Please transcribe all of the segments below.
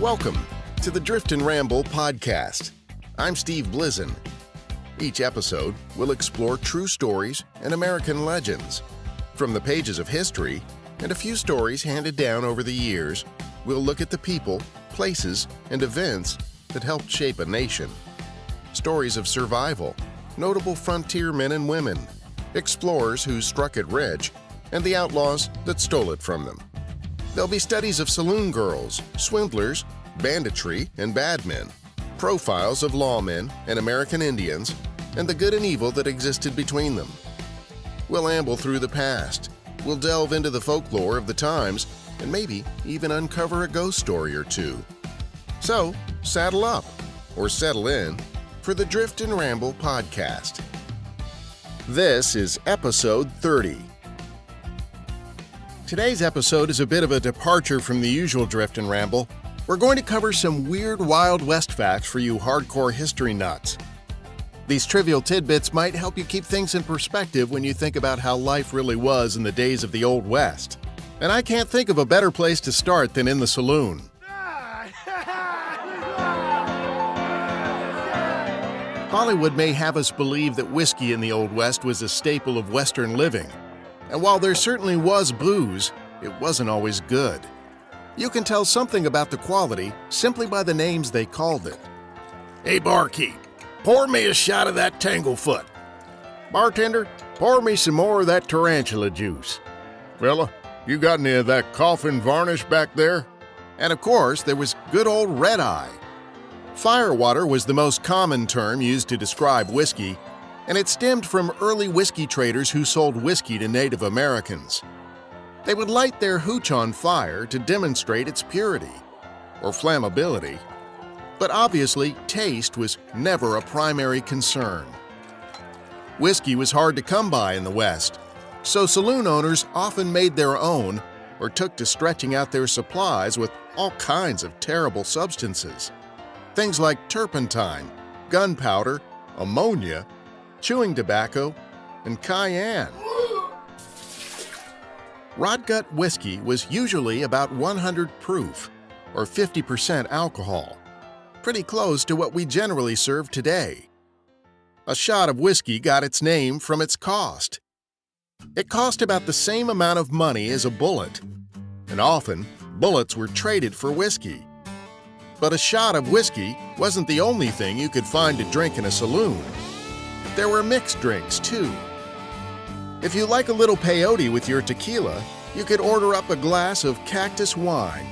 Welcome to the Drift and Ramble podcast. I'm Steve Blizin. Each episode will explore true stories and American legends. From the pages of history and a few stories handed down over the years, we'll look at the people, places, and events that helped shape a nation. Stories of survival, notable frontiermen and women, explorers who struck it rich, and the outlaws that stole it from them. There'll be studies of saloon girls, swindlers, banditry, and bad men, profiles of lawmen and American Indians, and the good and evil that existed between them. We'll amble through the past, we'll delve into the folklore of the times, and maybe even uncover a ghost story or two. So, saddle up, or settle in, for the Drift and Ramble podcast. This is episode 30. Today's episode is a bit of a departure from the usual Drift and Ramble. We're going to cover some weird Wild West facts for you hardcore history nuts. These trivial tidbits might help you keep things in perspective when you think about how life really was in the days of the Old West. And I can't think of a better place to start than in the saloon. Hollywood may have us believe that whiskey in the Old West was a staple of Western living. And while there certainly was booze, it wasn't always good. You can tell something about the quality simply by the names they called it. Hey, barkeep, pour me a shot of that Tanglefoot. Bartender, pour me some more of that tarantula juice. Fella, you got any of that coffin varnish back there? And of course, there was good old Red Eye. Firewater was the most common term used to describe whiskey, and it stemmed from early whiskey traders who sold whiskey to Native Americans. They would light their hooch on fire to demonstrate its purity, or flammability. But obviously, taste was never a primary concern. Whiskey was hard to come by in the West, so saloon owners often made their own or took to stretching out their supplies with all kinds of terrible substances. Things like turpentine, gunpowder, ammonia, chewing tobacco, and cayenne. Rotgut whiskey was usually about 100 proof, or 50% alcohol, pretty close to what we generally serve today. A shot of whiskey got its name from its cost. It cost about the same amount of money as a bullet, and often bullets were traded for whiskey. But a shot of whiskey wasn't the only thing you could find to drink in a saloon. There were mixed drinks, too. If you like a little peyote with your tequila, you could order up a glass of cactus wine.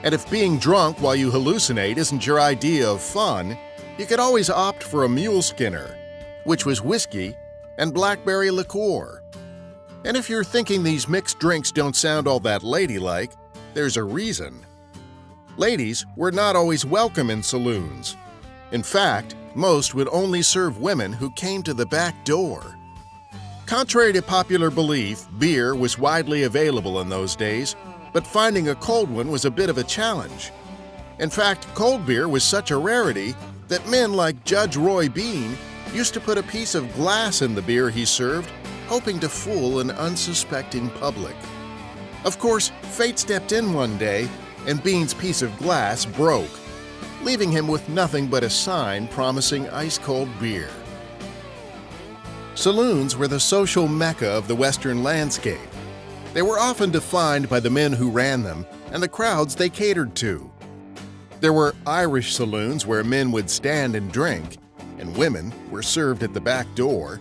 And if being drunk while you hallucinate isn't your idea of fun, you could always opt for a mule skinner, which was whiskey and blackberry liqueur. And if you're thinking these mixed drinks don't sound all that ladylike, there's a reason. Ladies were not always welcome in saloons. In fact, most would only serve women who came to the back door. Contrary to popular belief, beer was widely available in those days, but finding a cold one was a bit of a challenge. In fact, cold beer was such a rarity that men like Judge Roy Bean used to put a piece of glass in the beer he served, hoping to fool an unsuspecting public. Of course, fate stepped in one day, and Bean's piece of glass broke, leaving him with nothing but a sign promising ice-cold beer. Saloons were the social mecca of the Western landscape. They were often defined by the men who ran them and the crowds they catered to. There were Irish saloons where men would stand and drink, and women were served at the back door.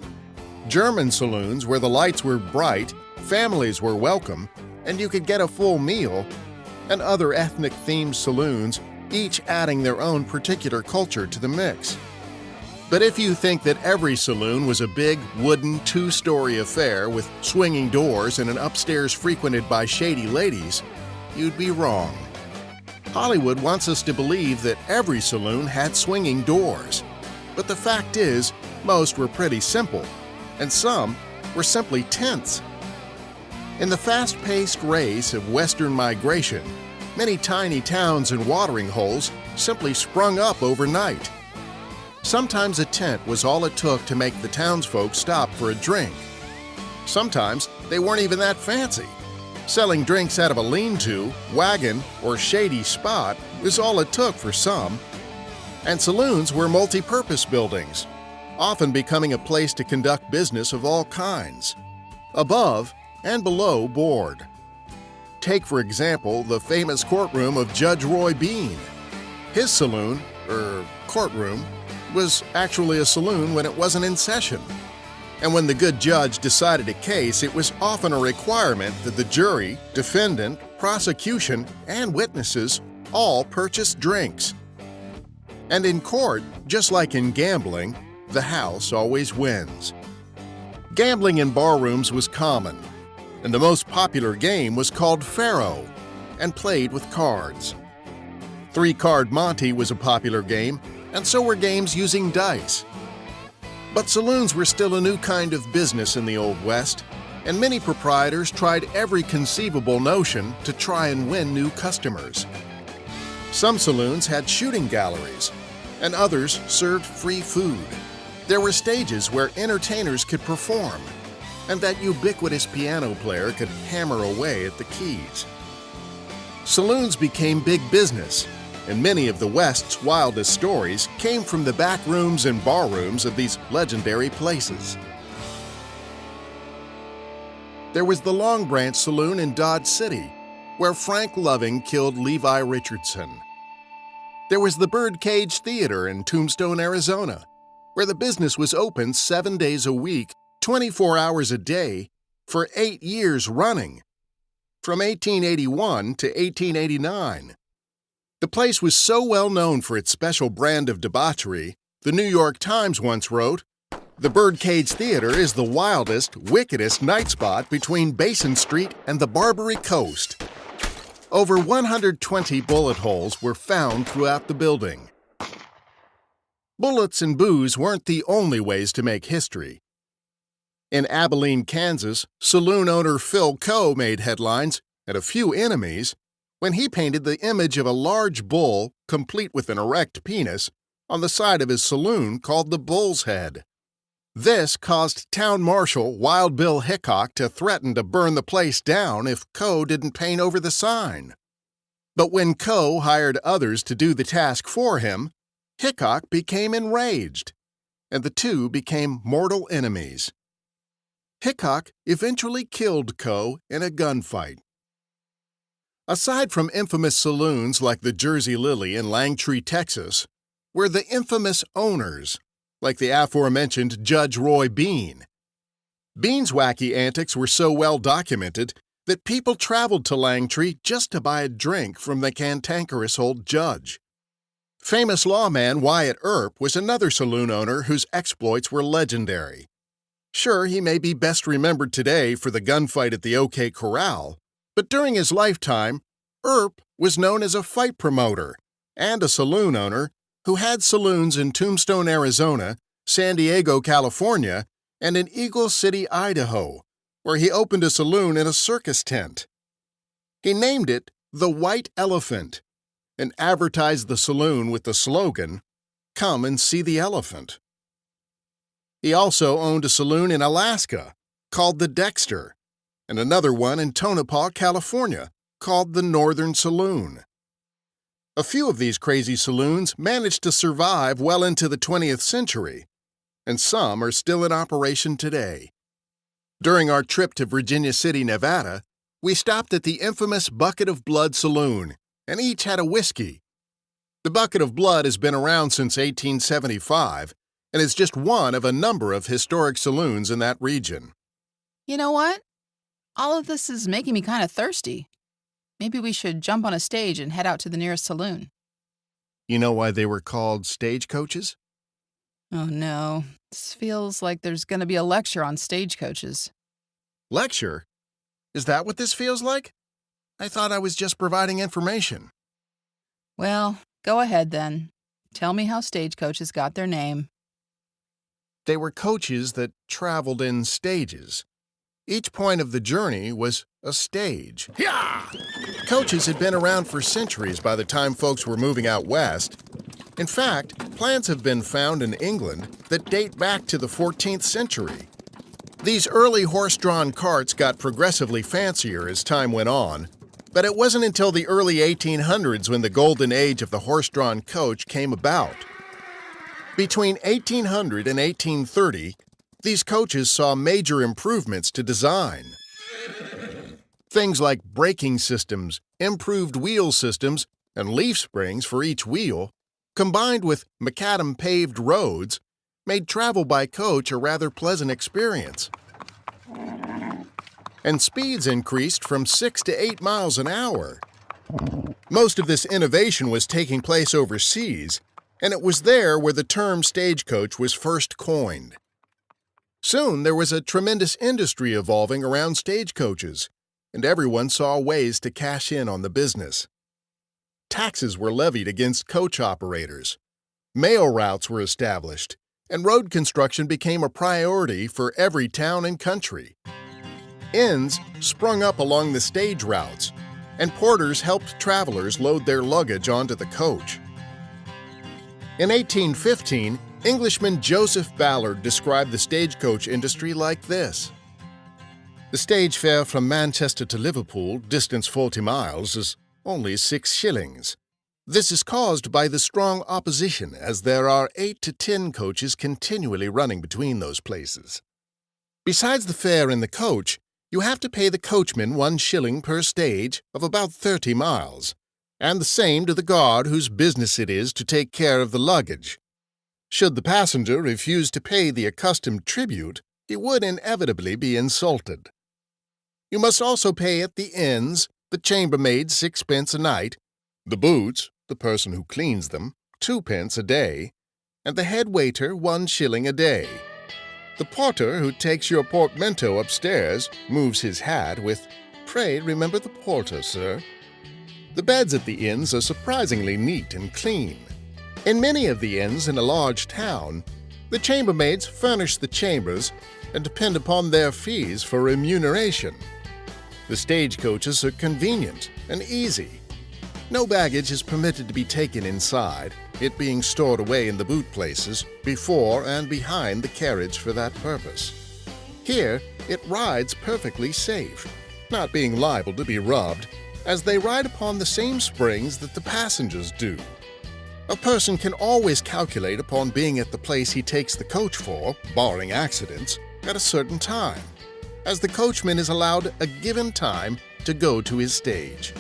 German saloons where the lights were bright, families were welcome, and you could get a full meal, and other ethnic-themed saloons, each adding their own particular culture to the mix. But if you think that every saloon was a big, wooden, two-story affair with swinging doors and an upstairs frequented by shady ladies, you'd be wrong. Hollywood wants us to believe that every saloon had swinging doors, but the fact is, most were pretty simple, and some were simply tents. In the fast-paced race of Western migration, many tiny towns and watering holes simply sprung up overnight. Sometimes a tent was all it took to make the townsfolk stop for a drink. Sometimes they weren't even that fancy. Selling drinks out of a lean-to, wagon, or shady spot is all it took for some. And saloons were multi-purpose buildings, often becoming a place to conduct business of all kinds, above and below board. Take, for example, the famous courtroom of Judge Roy Bean. His saloon, courtroom, was actually a saloon when it wasn't in session. And when the good judge decided a case, it was often a requirement that the jury, defendant, prosecution, and witnesses all purchase drinks. And in court, just like in gambling, the house always wins. Gambling in barrooms was common, and the most popular game was called Faro and played with cards. Three-card Monte was a popular game, and so were games using dice. But saloons were still a new kind of business in the Old West, and many proprietors tried every conceivable notion to try and win new customers. Some saloons had shooting galleries, and others served free food. There were stages where entertainers could perform, and that ubiquitous piano player could hammer away at the keys. Saloons became big business, and many of the West's wildest stories came from the back rooms and barrooms of these legendary places. There was the Long Branch Saloon in Dodge City, where Frank Loving killed Levi Richardson. There was the Birdcage Theater in Tombstone, Arizona, where the business was open 7 days a week, 24 hours a day, for 8 years running, from 1881 to 1889. The place was so well known for its special brand of debauchery, the New York Times once wrote, "The Birdcage Theater is the wildest, wickedest night spot between Basin Street and the Barbary Coast." Over 120 bullet holes were found throughout the building. Bullets and booze weren't the only ways to make history. In Abilene, Kansas, saloon owner Phil Coe made headlines and a few enemies when he painted the image of a large bull, complete with an erect penis, on the side of his saloon called the Bull's Head. This caused Town Marshal Wild Bill Hickok to threaten to burn the place down if Coe didn't paint over the sign. But when Coe hired others to do the task for him, Hickok became enraged, and the two became mortal enemies. Hickok eventually killed Coe in a gunfight. Aside from infamous saloons like the Jersey Lily in Langtree, Texas, were the infamous owners, like the aforementioned Judge Roy Bean. Bean's wacky antics were so well documented that people traveled to Langtree just to buy a drink from the cantankerous old judge. Famous lawman Wyatt Earp was another saloon owner whose exploits were legendary. Sure, he may be best remembered today for the gunfight at the OK Corral, but during his lifetime, Earp was known as a fight promoter and a saloon owner who had saloons in Tombstone, Arizona, San Diego, California, and in Eagle City, Idaho, where he opened a saloon in a circus tent. He named it the White Elephant and advertised the saloon with the slogan, "Come and see the elephant." He also owned a saloon in Alaska called the Dexter, and another one in Tonopah, California, called the Northern Saloon. A few of these crazy saloons managed to survive well into the 20th century, and some are still in operation today. During our trip to Virginia City, Nevada, we stopped at the infamous Bucket of Blood Saloon, and each had a whiskey. The Bucket of Blood has been around since 1875 and is just one of a number of historic saloons in that region. You know what? All of this is making me kind of thirsty. Maybe we should jump on a stage and head out to the nearest saloon. You know why they were called stagecoaches? Oh no, this feels like there's going to be a lecture on stagecoaches. Lecture? Is that what this feels like? I thought I was just providing information. Well, go ahead then. Tell me how stagecoaches got their name. They were coaches that traveled in stages. Each point of the journey was a stage. Yeah! Coaches had been around for centuries by the time folks were moving out west. In fact, plans have been found in England that date back to the 14th century. These early horse-drawn carts got progressively fancier as time went on, But it wasn't until the early 1800s when the golden age of the horse-drawn coach came about. Between 1800 and 1830, these coaches saw major improvements to design. Things like braking systems, improved wheel systems, and leaf springs for each wheel, combined with macadam-paved roads, made travel by coach a rather pleasant experience. And speeds increased from 6 to 8 miles an hour. Most of this innovation was taking place overseas, and it was there where the term stagecoach was first coined. Soon there was a tremendous industry evolving around stagecoaches, and everyone saw ways to cash in on the business. Taxes were levied against coach operators. Mail routes were established, and road construction became a priority for every town and country. Inns sprung up along the stage routes, and porters helped travelers load their luggage onto the coach. In 1815, Englishman Joseph Ballard described the stagecoach industry like this. The stage fare from Manchester to Liverpool, distance 40 miles, is only 6 shillings. This is caused by the strong opposition, as there are 8 to 10 coaches continually running between those places. Besides the fare in the coach, you have to pay the coachman 1 shilling per stage of about 30 miles, and the same to the guard whose business it is to take care of the luggage. Should the passenger refuse to pay the accustomed tribute, he would inevitably be insulted. You must also pay at the inns, the chambermaid 6p a night, the boots, the person who cleans them, 2p a day, and the head waiter 1 shilling a day. The porter who takes your portmanteau upstairs moves his hat with, "Pray remember the porter, sir." The beds at the inns are surprisingly neat and clean. In many of the inns in a large town, the chambermaids furnish the chambers and depend upon their fees for remuneration. The stagecoaches are convenient and easy. No baggage is permitted to be taken inside, it being stored away in the boot places before and behind the carriage for that purpose. Here, it rides perfectly safe, not being liable to be robbed, as they ride upon the same springs that the passengers do. A person can always calculate upon being at the place he takes the coach for, barring accidents, at a certain time, as the coachman is allowed a given time to go to his stage.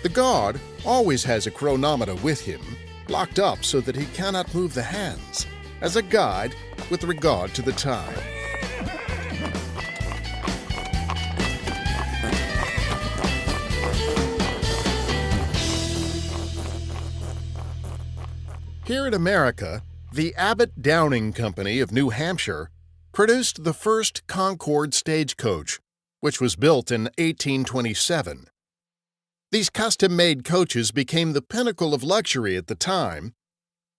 The guard always has a chronometer with him, locked up so that he cannot move the hands, as a guide with regard to the time. Here in America, the Abbott Downing Company of New Hampshire produced the first Concord stagecoach, which was built in 1827. These custom-made coaches became the pinnacle of luxury at the time.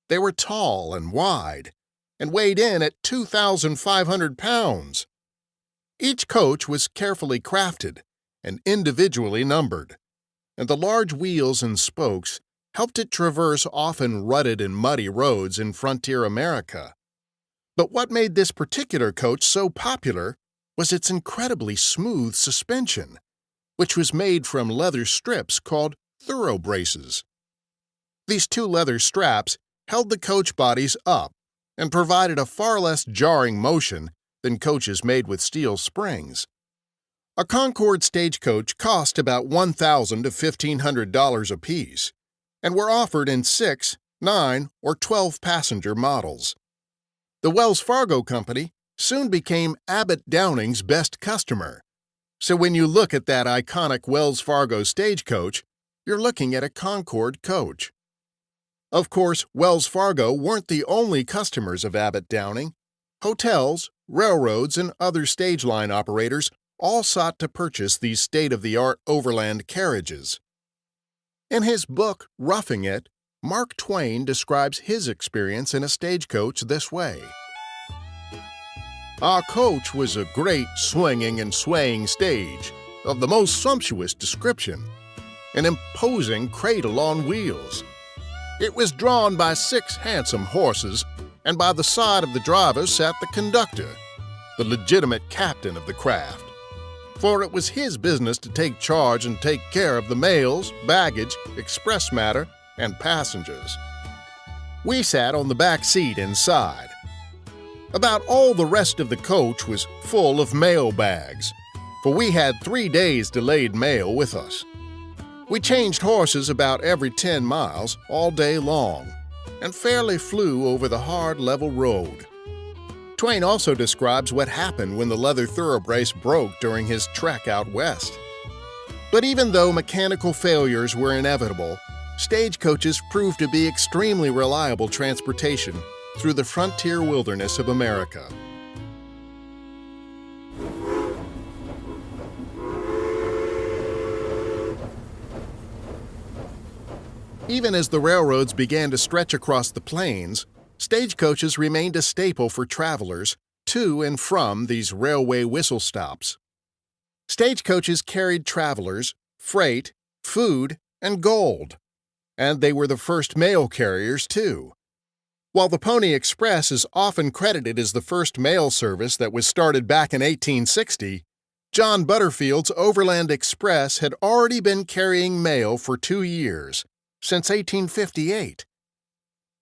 They were tall and wide, and weighed in at 2,500 pounds. Each coach was carefully crafted and individually numbered, and the large wheels and spokes helped it traverse often rutted and muddy roads in frontier America. But what made this particular coach so popular was its incredibly smooth suspension, which was made from leather strips called thorough braces. These 2 leather straps held the coach bodies up and provided a far less jarring motion than coaches made with steel springs. A Concord stagecoach cost about $1,000 to $1,500 apiece, and were offered in 6, 9, or 12-passenger models. The Wells Fargo Company soon became Abbott Downing's best customer. So when you look at that iconic Wells Fargo stagecoach, you're looking at a Concord coach. Of course, Wells Fargo weren't the only customers of Abbott Downing. Hotels, railroads, and other stage line operators all sought to purchase these state-of-the-art overland carriages. In his book, Roughing It, Mark Twain describes his experience in a stagecoach this way. Our coach was a great swinging and swaying stage of the most sumptuous description, an imposing cradle on wheels. It was drawn by 6 handsome horses, and by the side of the driver sat the conductor, the legitimate captain of the craft. for it was his business to take charge and take care of the mails, baggage, express matter, and passengers. We sat on the back seat inside. About all the rest of the coach was full of mail bags, for we had 3 days delayed mail with us. We changed horses about every 10 miles all day long and fairly flew over the hard, level road. Twain also describes what happened when the leather thoroughbrace broke during his trek out west. But even though mechanical failures were inevitable, stagecoaches proved to be extremely reliable transportation through the frontier wilderness of America. Even as the railroads began to stretch across the plains, stagecoaches remained a staple for travelers to and from these railway whistle stops. Stagecoaches carried travelers, freight, food, and gold, and they were the first mail carriers, too. While the Pony Express is often credited as the first mail service that was started back in 1860, John Butterfield's Overland Express had already been carrying mail for 2 years, since 1858.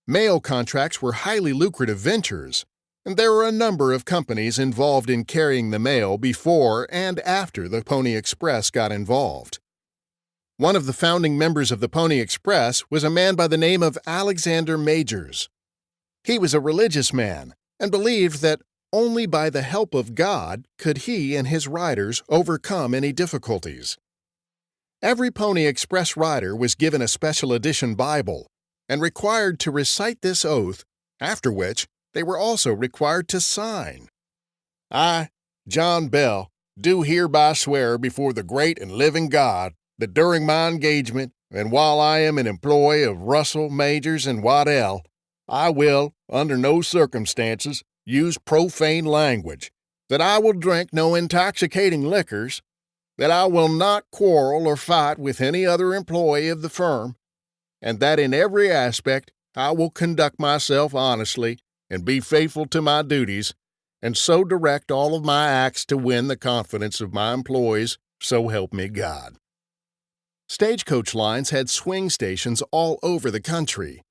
Mail contracts were highly lucrative ventures, and there were a number of companies involved in carrying the mail before and after the Pony Express got involved. One of the founding members of the Pony Express was a man by the name of Alexander Majors. He was a religious man and believed that only by the help of God could he and his riders overcome any difficulties. Every Pony Express rider was given a special edition Bible and required to recite this oath, after which they were also required to sign. I, John Bell, do hereby swear before the great and living God that during my engagement and while I am an employee of Russell, Majors, and Waddell, I will, under no circumstances, use profane language, that I will drink no intoxicating liquors, that I will not quarrel or fight with any other employee of the firm, and that in every aspect I will conduct myself honestly and be faithful to my duties, and so direct all of my acts to win the confidence of my employees, so help me God. Stagecoach lines had swing stations all over the country.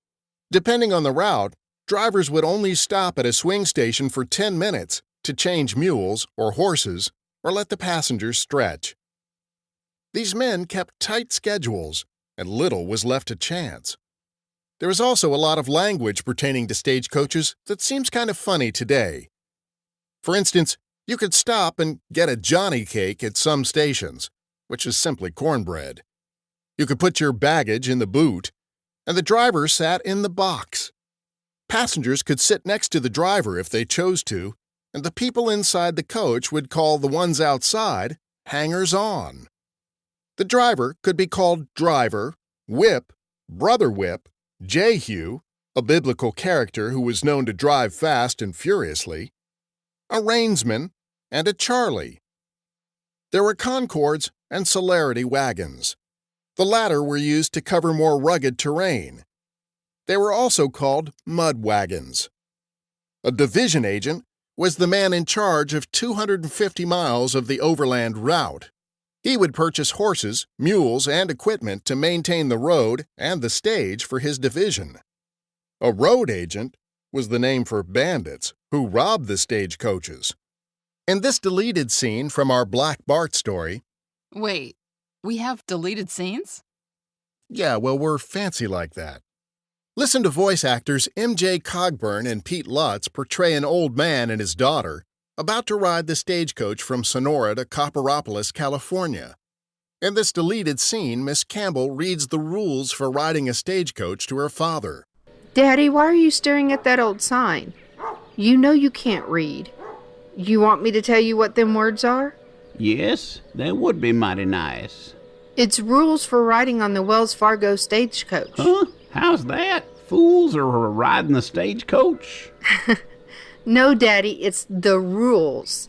Depending on the route, drivers would only stop at a swing station for 10 minutes to change mules or horses or let the passengers stretch. These men kept tight schedules, and little was left to chance. There was also a lot of language pertaining to stagecoaches that seems kind of funny today. For instance, you could stop and get a Johnny cake at some stations, which is simply cornbread. You could put your baggage in the boot, and the driver sat in the box. Passengers could sit next to the driver if they chose to, and the people inside the coach would call the ones outside hangers-on. The driver could be called driver, whip, brother whip, Jehu, a biblical character who was known to drive fast and furiously, a reinsman, and a Charlie. There were Concords and Celerity wagons. The latter were used to cover more rugged terrain. They were also called mud wagons. A division agent was the man in charge of 250 miles of the overland route. He would purchase horses, mules, and equipment to maintain the road and the stage for his division. A road agent was the name for bandits who robbed the stagecoaches. In this deleted scene from our Black Bart story... Wait, we have deleted scenes? Yeah, well, we're fancy like that. Listen to voice actors M.J. Cogburn and Pete Lutz portray an old man and his daughter about to ride the stagecoach from Sonora to Copperopolis, California. In this deleted scene, Miss Campbell reads the rules for riding a stagecoach to her father. Daddy, why are you staring at that old sign? You know you can't read. You want me to tell you what them words are? Yes, that would be mighty nice. It's rules for riding on the Wells Fargo stagecoach. Huh? How's that? Fools are riding the stagecoach? No, Daddy, it's the rules.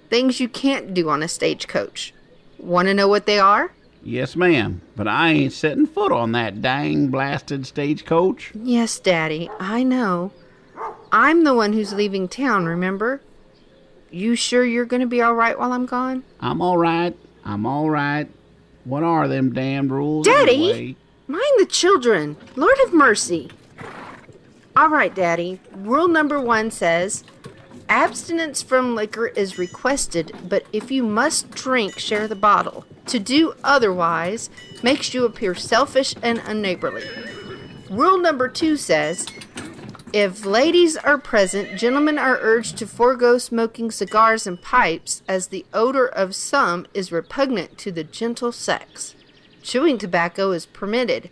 Things you can't do on a stagecoach. Want to know what they are? Yes, ma'am, but I ain't setting foot on that dang blasted stagecoach. Yes, Daddy, I know. I'm the one who's leaving town, remember? You sure you're going to be all right while I'm gone? I'm all right. What are them damn rules Daddy! anyway? Mind the children. Lord have mercy. All right, Daddy. Rule number 1 says, abstinence from liquor is requested, but if you must drink, share the bottle. To do otherwise makes you appear selfish and unneighborly. Rule number 2 says, if ladies are present, gentlemen are urged to forego smoking cigars and pipes, as the odor of some is repugnant to the gentle sex. Chewing tobacco is permitted,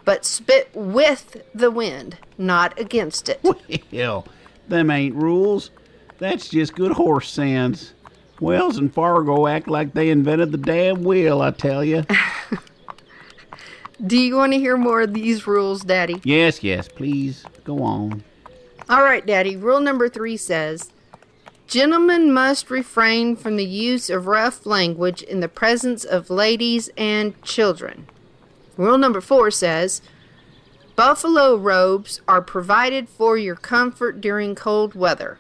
but spit with the wind, not against it. Well, them ain't rules. That's just good horse sense. Wells and Fargo act like they invented the damn wheel, I tell you. Do you want to hear more of these rules, Daddy? Yes, please. Go on. All right, Daddy. Rule number 3 says, gentlemen must refrain from the use of rough language in the presence of ladies and children. Rule number 4 says, buffalo robes are provided for your comfort during cold weather.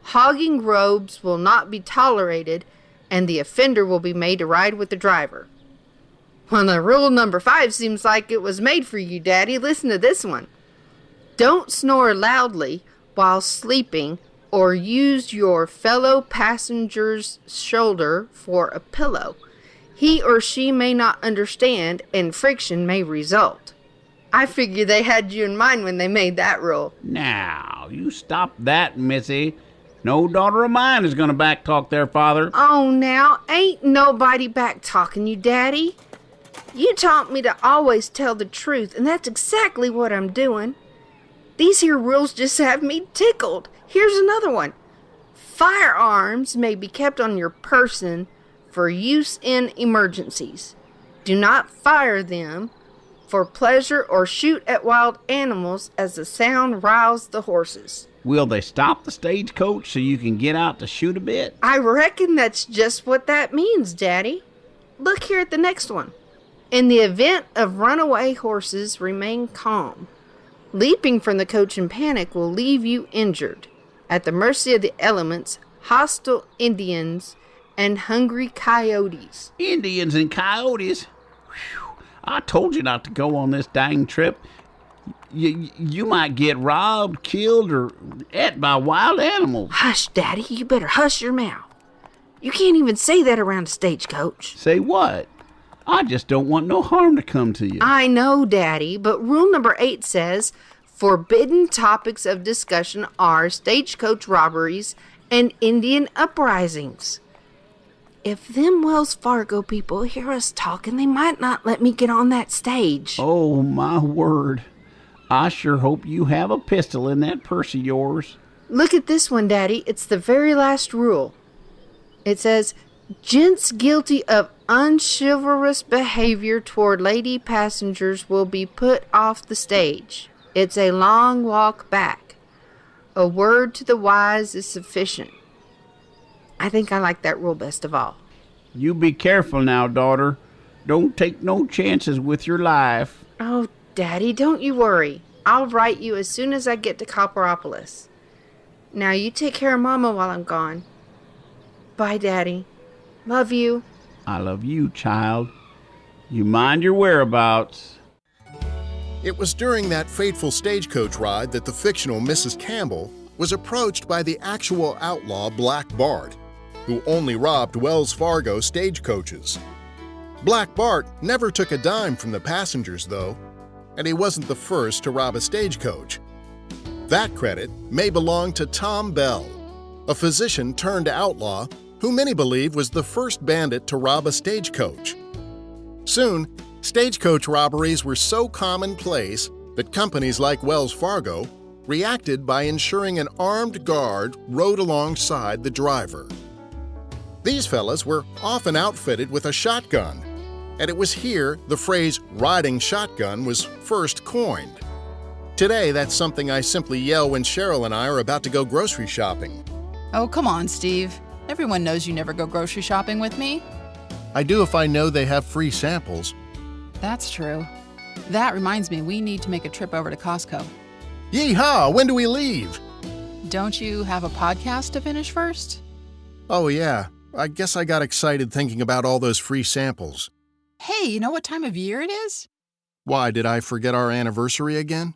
Hogging robes will not be tolerated, and the offender will be made to ride with the driver. Well, the rule number 5 seems like it was made for you, Daddy. Listen to this one. Don't snore loudly while sleeping or use your fellow passenger's shoulder for a pillow. He or she may not understand, and friction may result. I figure they had you in mind when they made that rule. Now, you stop that, Missy. No daughter of mine is going to backtalk their father. Oh, now, ain't nobody back-talking you, Daddy. You taught me to always tell the truth, and that's exactly what I'm doing. These here rules just have me tickled. Here's another one. Firearms may be kept on your person for use in emergencies. Do not fire them for pleasure or shoot at wild animals, as the sound riles the horses. Will they stop the stagecoach so you can get out to shoot a bit? I reckon that's just what that means, Daddy. Look here at the next one. In the event of runaway horses, remain calm. Leaping from the coach in panic will leave you injured, at the mercy of the elements, hostile Indians, and hungry coyotes. Indians and coyotes? Whew. I told you not to go on this dang trip. You might get robbed, killed, or ate by wild animals. Hush, Daddy. You better hush your mouth. You can't even say that around a stagecoach. Say what? I just don't want no harm to come to you. I know, Daddy, but rule number 8 says, forbidden topics of discussion are stagecoach robberies and Indian uprisings. If them Wells Fargo people hear us talking, they might not let me get on that stage. Oh, my word. I sure hope you have a pistol in that purse of yours. Look at this one, Daddy. It's the very last rule. It says, gents guilty of unchivalrous behavior toward lady passengers will be put off the stage. It's a long walk back. A word to the wise is sufficient. I think I like that rule best of all. You be careful now, daughter. Don't take no chances with your life. Oh, Daddy, don't you worry. I'll write you as soon as I get to Copperopolis. Now you take care of Mama while I'm gone. Bye, Daddy. Love you. I love you, child. You mind your whereabouts. It was during that fateful stagecoach ride that the fictional Mrs. Campbell was approached by the actual outlaw Black Bart, who only robbed Wells Fargo stagecoaches. Black Bart never took a dime from the passengers, though, and he wasn't the first to rob a stagecoach. That credit may belong to Tom Bell, a physician turned outlaw who many believe was the first bandit to rob a stagecoach. Soon, stagecoach robberies were so commonplace that companies like Wells Fargo reacted by ensuring an armed guard rode alongside the driver. These fellas were often outfitted with a shotgun, and it was here the phrase riding shotgun was first coined. Today, that's something I simply yell when Cheryl and I are about to go grocery shopping. Oh, come on, Steve. Everyone knows you never go grocery shopping with me. I do if I know they have free samples. That's true. That reminds me, we need to make a trip over to Costco. Yee-haw! When do we leave? Don't you have a podcast to finish first? Oh, yeah. I guess I got excited thinking about all those free samples. Hey, you know what time of year it is? Why, did I forget our anniversary again?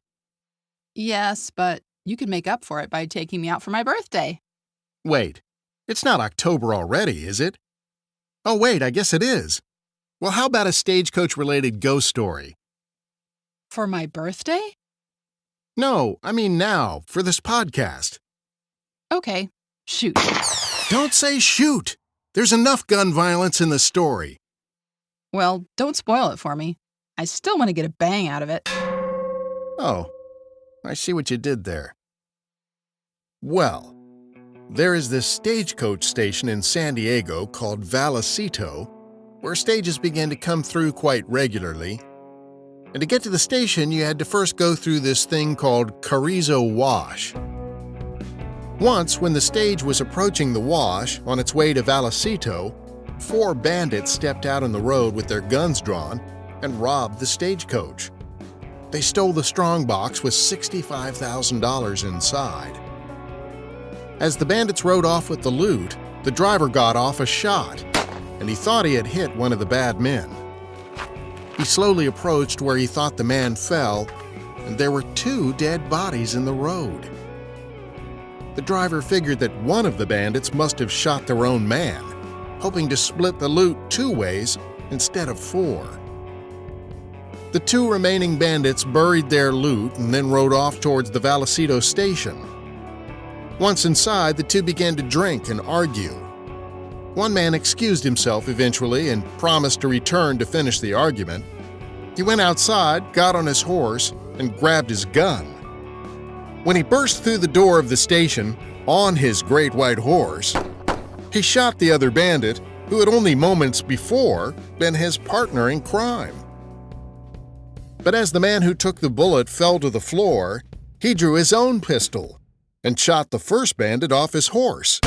Yes, but you could make up for it by taking me out for my birthday. Wait, it's not October already, is it? Oh, wait, I guess it is. Well, how about a stagecoach-related ghost story? For my birthday? No, I mean now, for this podcast. Okay, shoot. Don't say shoot! There's enough gun violence in the story. Well, don't spoil it for me. I still want to get a bang out of it. Oh, I see what you did there. Well, there is this stagecoach station in San Diego called Vallecito, where stages began to come through quite regularly. And to get to the station, you had to first go through this thing called Carrizo Wash. Once, when the stage was approaching the wash on its way to Vallecito, 4 bandits stepped out on the road with their guns drawn and robbed the stagecoach. They stole the strongbox with $65,000 inside. As the bandits rode off with the loot, the driver got off a shot, and he thought he had hit one of the bad men. He slowly approached where he thought the man fell, and there were 2 dead bodies in the road. The driver figured that one of the bandits must have shot their own man, hoping to split the loot 2 ways instead of 4. The 2 remaining bandits buried their loot and then rode off towards the Vallecito station. Once inside, the 2 began to drink and argue. One man excused himself eventually and promised to return to finish the argument. He went outside, got on his horse, and grabbed his gun. When he burst through the door of the station on his great white horse, he shot the other bandit who had only moments before been his partner in crime. But as the man who took the bullet fell to the floor, he drew his own pistol and shot the first bandit off his horse.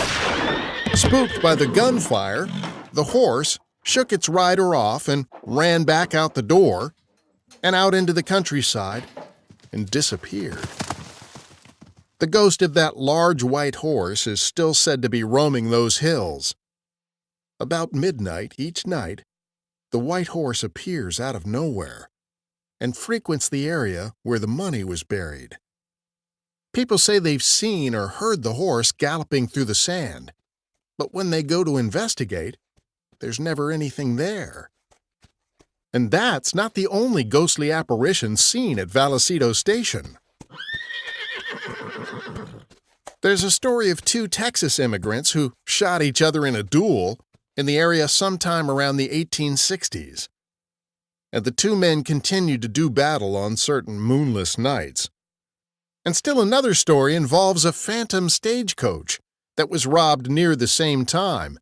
Spooked by the gunfire, the horse shook its rider off and ran back out the door and out into the countryside and disappeared. The ghost of that large white horse is still said to be roaming those hills. About midnight each night, the white horse appears out of nowhere and frequents the area where the money was buried. People say they've seen or heard the horse galloping through the sand, but when they go to investigate, there's never anything there. And that's not the only ghostly apparition seen at Vallecito Station. There's a story of 2 Texas immigrants who shot each other in a duel in the area sometime around the 1860s. And the 2 men continued to do battle on certain moonless nights. And still another story involves a phantom stagecoach that was robbed near the same time.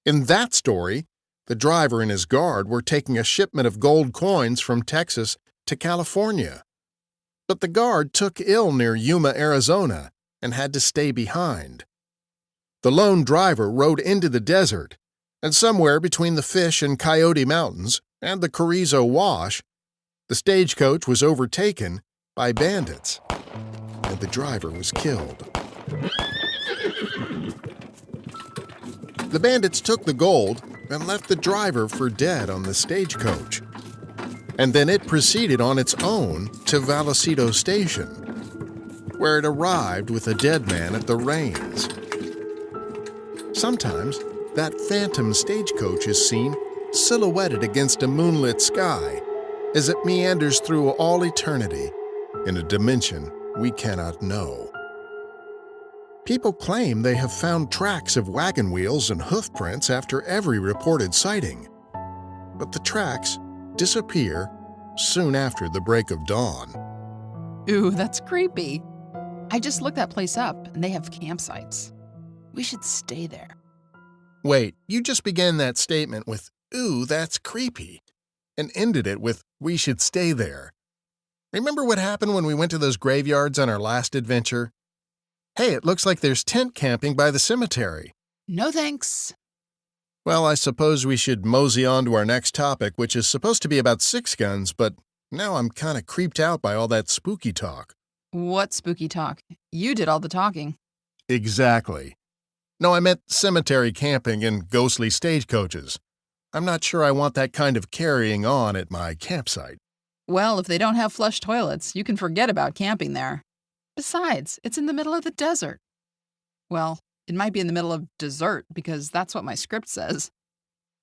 In that story, the driver and his guard were taking a shipment of gold coins from Texas to California. But the guard took ill near Yuma, Arizona, and had to stay behind. The lone driver rode into the desert, and somewhere between the Fish and Coyote Mountains and the Carrizo Wash, the stagecoach was overtaken by bandits, and the driver was killed. The bandits took the gold and left the driver for dead on the stagecoach. And then it proceeded on its own to Vallecito Station, where it arrived with a dead man at the reins. Sometimes that phantom stagecoach is seen silhouetted against a moonlit sky as it meanders through all eternity in a dimension we cannot know. People claim they have found tracks of wagon wheels and hoof prints after every reported sighting, but the tracks disappear soon after the break of dawn. Ooh, that's creepy. I just looked that place up, and they have campsites. We should stay there. Wait, you just began that statement with, "Ooh, that's creepy," and ended it with, "We should stay there." Remember what happened when we went to those graveyards on our last adventure? Hey, it looks like there's tent camping by the cemetery. No thanks. Well, I suppose we should mosey on to our next topic, which is supposed to be about 6 guns, but now I'm kind of creeped out by all that spooky talk. What spooky talk? You did all the talking. Exactly. No, I meant cemetery camping and ghostly stagecoaches. I'm not sure I want that kind of carrying on at my campsite. Well, if they don't have flush toilets, you can forget about camping there. Besides, it's in the middle of the desert. Well, it might be in the middle of dessert because that's what my script says.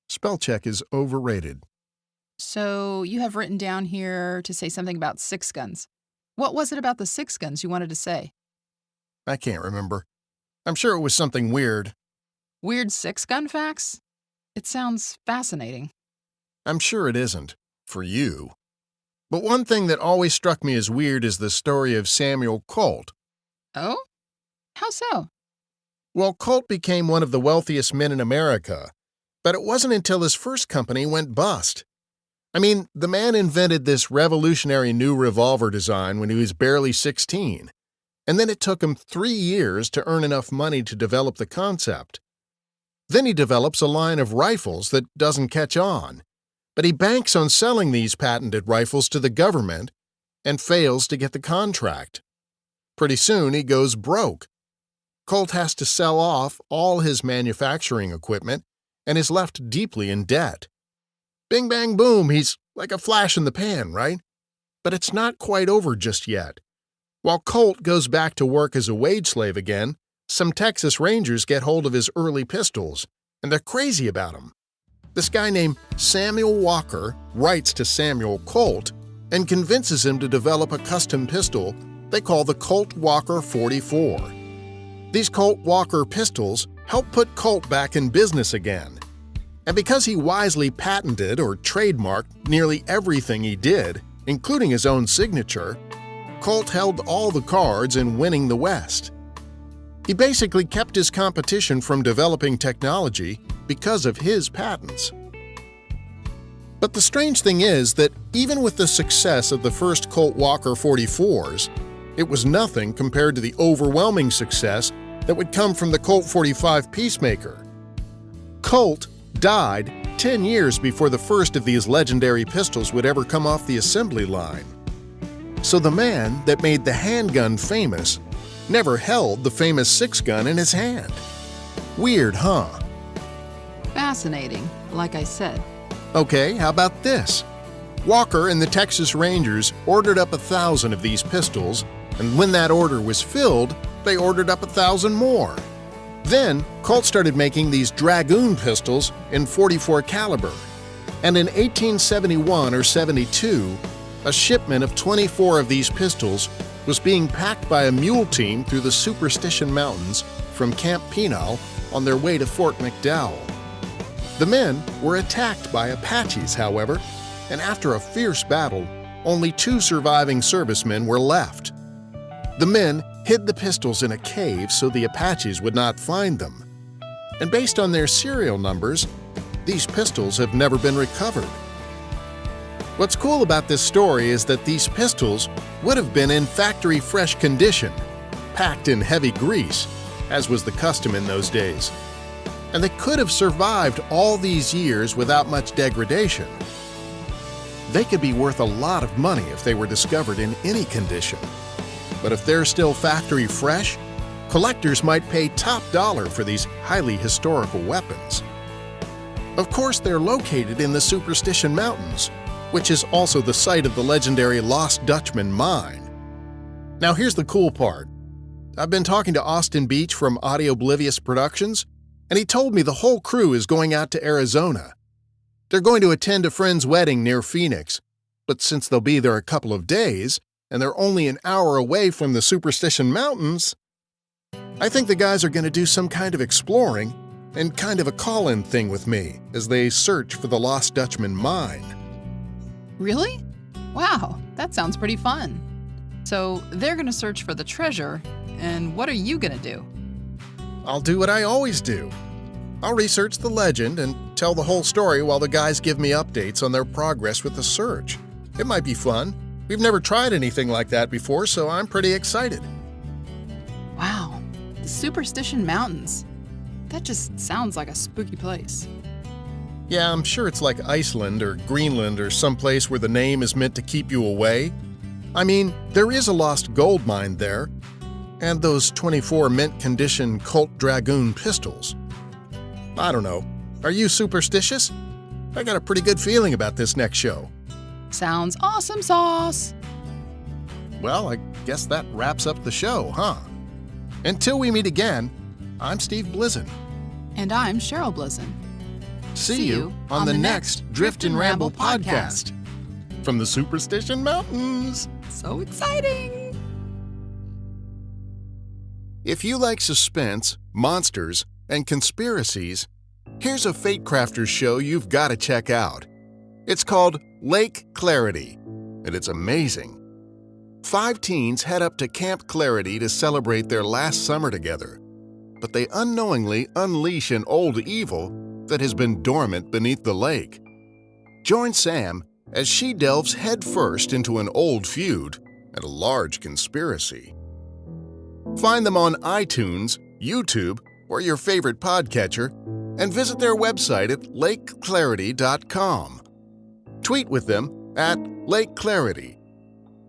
Spell check is overrated. So you have written down here to say something about six guns. What was it about the six guns you wanted to say? I can't remember. I'm sure it was something weird. Weird six-gun facts? It sounds fascinating. I'm sure it isn't, for you. But one thing that always struck me as weird is the story of Samuel Colt. Oh? How so? Well, Colt became one of the wealthiest men in America, but it wasn't until his first company went bust. I mean, the man invented this revolutionary new revolver design when he was barely 16, and then it took him 3 years to earn enough money to develop the concept. Then he develops a line of rifles that doesn't catch on, but he banks on selling these patented rifles to the government and fails to get the contract. Pretty soon he goes broke. Colt has to sell off all his manufacturing equipment and is left deeply in debt. Bing, bang, boom, he's like a flash in the pan, right? But it's not quite over just yet. While Colt goes back to work as a wage slave again, some Texas Rangers get hold of his early pistols, and they're crazy about them. This guy named Samuel Walker writes to Samuel Colt and convinces him to develop a custom pistol they call the Colt Walker 44. These Colt Walker pistols help put Colt back in business again. And because he wisely patented or trademarked nearly everything he did, including his own signature, Colt held all the cards in winning the West. He basically kept his competition from developing technology because of his patents. But the strange thing is that even with the success of the first Colt Walker 44s, it was nothing compared to the overwhelming success that would come from the Colt 45 Peacemaker. Colt died 10 years before the first of these legendary pistols would ever come off the assembly line. So the man that made the handgun famous never held the famous six-gun in his hand. Weird, huh? Fascinating, like I said. Okay, how about this? Walker and the Texas Rangers ordered up 1,000 of these pistols, and when that order was filled, they ordered up 1,000 more. Then, Colt started making these Dragoon pistols in .44 caliber, and in 1871 or 72, a shipment of 24 of these pistols was being packed by a mule team through the Superstition Mountains from Camp Pinal on their way to Fort McDowell. The men were attacked by Apaches, however, and after a fierce battle, only 2 surviving servicemen were left. The men hid the pistols in a cave so the Apaches would not find them. And based on their serial numbers, these pistols have never been recovered. What's cool about this story is that these pistols would have been in factory-fresh condition, packed in heavy grease, as was the custom in those days. And they could have survived all these years without much degradation. They could be worth a lot of money if they were discovered in any condition. But if they're still factory fresh, collectors might pay top dollar for these highly historical weapons. Of course, they're located in the Superstition Mountains, which is also the site of the legendary Lost Dutchman mine. Now here's the cool part. I've been talking to Austin Beach from Audioblivious Productions, and he told me the whole crew is going out to Arizona. They're going to attend a friend's wedding near Phoenix, but since they'll be there a couple of days, and they're only an hour away from the Superstition Mountains, I think the guys are going to do some kind of exploring and kind of a call-in thing with me as they search for the Lost Dutchman mine. Really? Wow, that sounds pretty fun. So they're going to search for the treasure, and what are you going to do? I'll do what I always do. I'll research the legend and tell the whole story while the guys give me updates on their progress with the search. It might be fun. We've never tried anything like that before, so I'm pretty excited. Wow, the Superstition Mountains. That just sounds like a spooky place. Yeah, I'm sure it's like Iceland or Greenland or someplace where the name is meant to keep you away. I mean, there is a lost gold mine there, And those 24 mint condition Colt Dragoon pistols. I don't know. Are you superstitious? I got a pretty good feeling about this next show. Sounds awesome sauce. Well, I guess that wraps up the show, huh? Until we meet again, I'm Steve Blizzin. And I'm Cheryl Blizzin. See you on the next Drift and Ramble podcast. From the Superstition Mountains. So exciting! If you like suspense, monsters, and conspiracies, here's a Fate Crafters show you've got to check out. It's called Lake Clarity, and it's amazing. 5 teens head up to Camp Clarity to celebrate their last summer together, but they unknowingly unleash an old evil that has been dormant beneath the lake. Join Sam as she delves headfirst into an old feud and a large conspiracy. Find them on iTunes, YouTube, or your favorite podcatcher, and visit their website at lakeclarity.com. Tweet with them at Lake Clarity,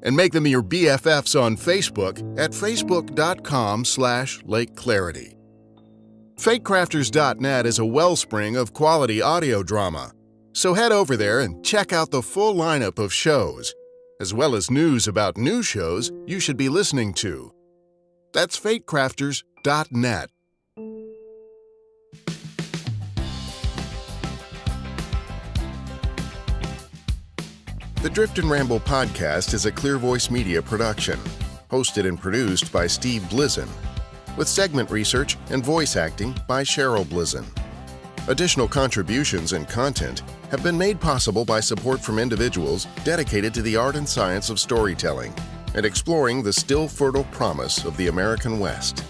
and make them your BFFs on Facebook at facebook.com/LakeClarity. FateCrafters.net is a wellspring of quality audio drama, so head over there and check out the full lineup of shows, as well as news about new shows you should be listening to. That's FateCrafters.net. The Drift and Ramble podcast is a Clear Voice Media production, hosted and produced by Steve Blizzin, with segment research and voice acting by Cheryl Blizzin. Additional contributions and content have been made possible by support from individuals dedicated to the art and science of storytelling and exploring the still fertile promise of the American West.